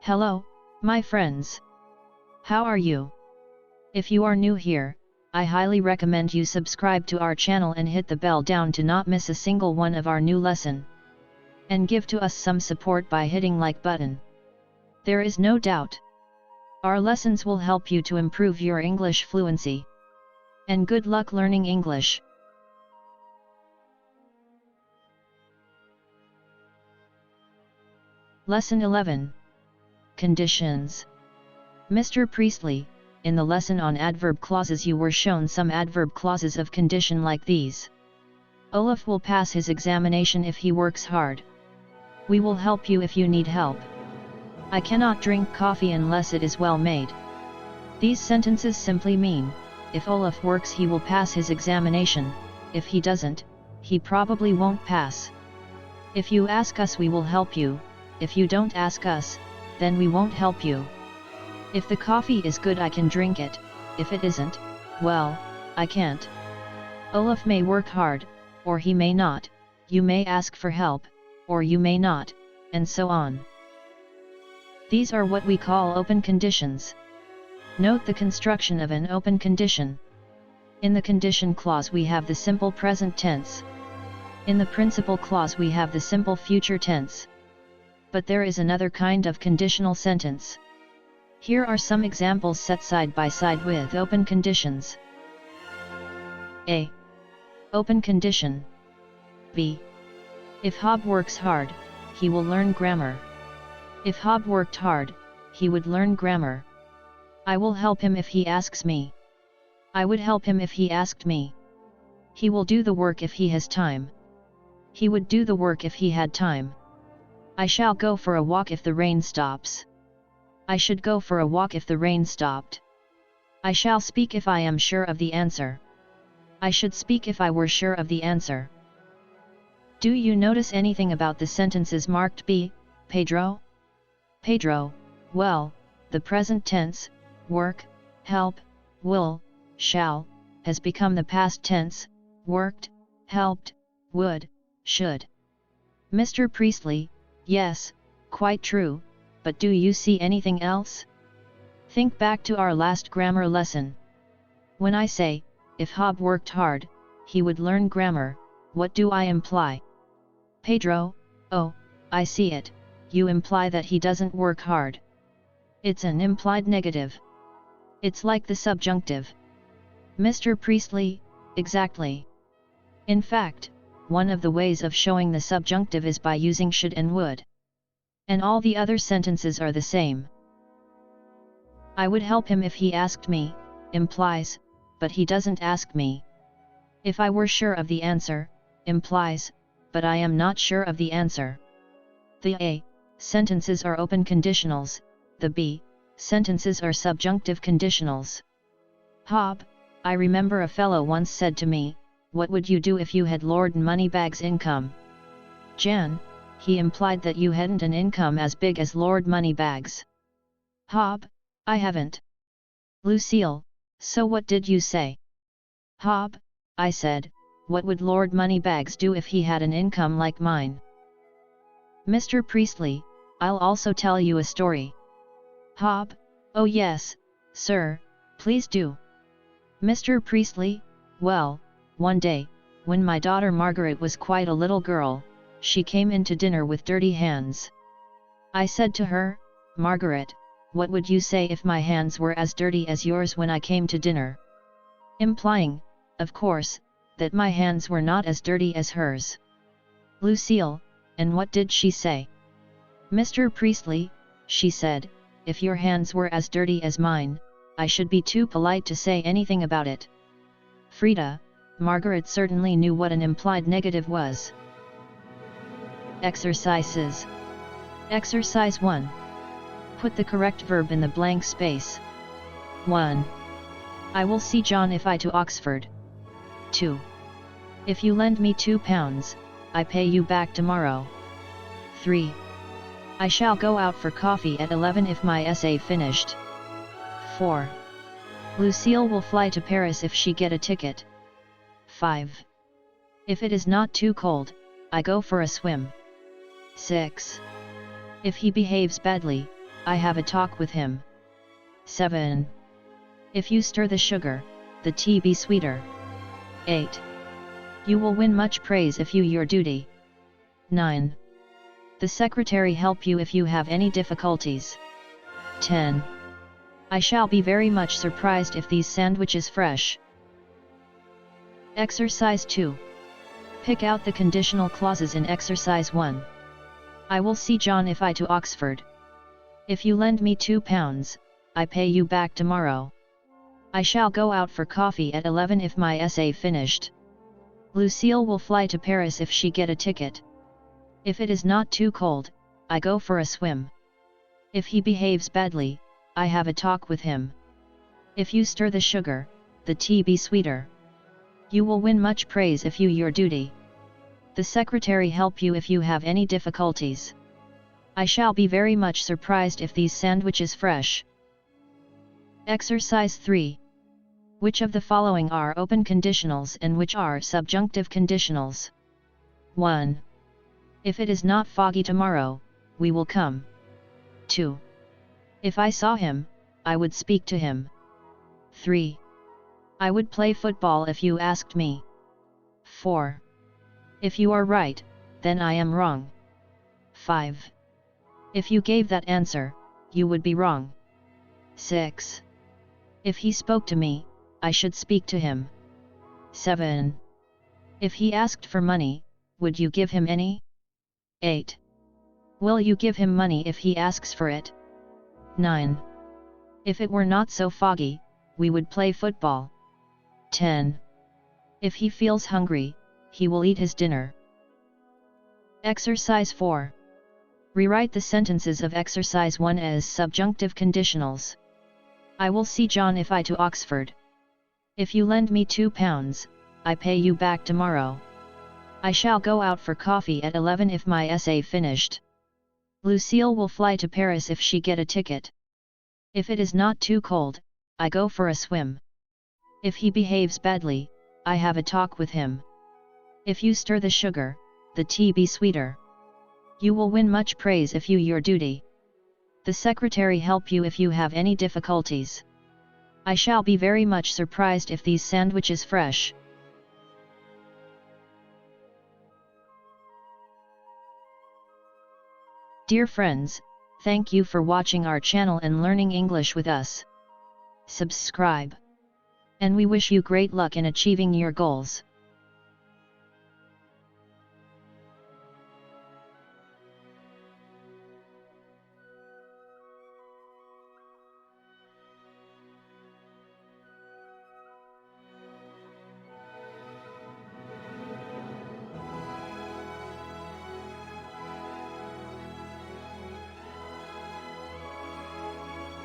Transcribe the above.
Hello, my friends. How are you? If you are new here, I highly recommend you subscribe to our channel and hit the bell down to not miss a single one of our new lesson. And give to us some support by hitting like button. There is no doubt. Our lessons will help you to improve your English fluency. And good luck learning English. Lesson 11. Conditions. Mr. Priestley, in the lesson on adverb clauses you were shown some adverb clauses of condition like these. Olaf will pass his examination if he works hard. We will help you if you need help. I cannot drink coffee unless it is well made. These sentences simply mean, if Olaf works he will pass his examination, if he doesn't, he probably won't pass. If you ask us we will help you, if you don't ask us, then we won't help you. If the coffee is good I can drink it, if it isn't, well, I can't. Olaf may work hard, or he may not, you may ask for help, or you may not, and so on. These are what we call open conditions. Note the construction of an open condition. In the condition clause we have the simple present tense. In the principal clause we have the simple future tense. But there is another kind of conditional sentence. Here are some examples set side by side with open conditions. A. Open condition. B. If Hob works hard, he will learn grammar. If Hob worked hard, he would learn grammar. I will help him if he asks me. I would help him if he asked me. He will do the work if he has time. He would do the work if he had time. I shall go for a walk if the rain stops. I should go for a walk if the rain stopped. I shall speak if I am sure of the answer. I should speak if I were sure of the answer. Do you notice anything about the sentences marked B, Pedro? Pedro, well, the present tense, work, help, will, shall, has become the past tense, worked, helped, would, should. Mr. Priestley, yes, quite true, but do you see anything else? Think back to our last grammar lesson. When I say, if Hob worked hard, he would learn grammar, what do I imply? Pedro, oh, I see it, you imply that he doesn't work hard. It's an implied negative. It's like the subjunctive. Mr. Priestley, exactly. In fact, one of the ways of showing the subjunctive is by using should and would. And all the other sentences are the same. I would help him if he asked me, implies, but he doesn't ask me. If I were sure of the answer, implies, but I am not sure of the answer. The A sentences are open conditionals, the B sentences are subjunctive conditionals. Hob, I remember a fellow once said to me, what would you do if you had Lord Moneybags' income? Jan, he implied that you hadn't an income as big as Lord Moneybags. Hob, I haven't. Lucille, so what did you say? Hob, I said, what would Lord Moneybags do if he had an income like mine? Mr. Priestley, I'll also tell you a story. Hob, oh yes, sir, please do. Mr. Priestley, well, one day, when my daughter Margaret was quite a little girl, she came in to dinner with dirty hands. I said to her, Margaret, what would you say if my hands were as dirty as yours when I came to dinner? Implying, of course, that my hands were not as dirty as hers. Lucille, and what did she say? Mr. Priestley, she said, if your hands were as dirty as mine, I should be too polite to say anything about it. Frida, Margaret certainly knew what an implied negative was. Exercises. Exercise 1. Put the correct verb in the blank space. 1. I will see John if I to Oxford. 2. If you lend me £2, I pay you back tomorrow. 3. I shall go out for coffee at 11 if my essay finished. 4. Lucille will fly to Paris if she get a ticket. 5. If it is not too cold, I go for a swim. 6. If he behaves badly, I have a talk with him. 7. If you stir the sugar, the tea be sweeter. 8. You will win much praise if you your duty. 9. The secretary help you if you have any difficulties. 10. I shall be very much surprised if these sandwiches fresh. Exercise 2. Pick out the conditional clauses in Exercise 1. I will see John if I to Oxford. If you lend me £2, I pay you back tomorrow. I shall go out for coffee at 11 if my essay finished. Lucille will fly to Paris if she get a ticket. If it is not too cold, I go for a swim. If he behaves badly, I have a talk with him. If you stir the sugar, the tea be sweeter. You will win much praise if you your duty. The secretary help you if you have any difficulties. I shall be very much surprised if these sandwiches fresh. Exercise 3. Which of the following are open conditionals and which are subjunctive conditionals? 1. If it is not foggy tomorrow, we will come. 2. If I saw him, I would speak to him. 3. I would play football if you asked me. 4. If you are right, then I am wrong. 5. If you gave that answer, you would be wrong. 6. If he spoke to me, I should speak to him. 7. If he asked for money, would you give him any? 8. Will you give him money if he asks for it? 9. If it were not so foggy, we would play football. 10. If he feels hungry, he will eat his dinner. Exercise 4. Rewrite the sentences of Exercise 1 as subjunctive conditionals. I will see John if I to Oxford. If you lend me £2, I pay you back tomorrow. I shall go out for coffee at 11 if my essay finished. Lucille will fly to Paris if she get a ticket. If it is not too cold, I go for a swim. If he behaves badly, I have a talk with him. If you stir the sugar, the tea be sweeter. You will win much praise if you your duty. The secretary help you if you have any difficulties. I shall be very much surprised if these sandwiches fresh. Dear friends, thank you for watching our channel and learning English with us. Subscribe. And we wish you great luck in achieving your goals.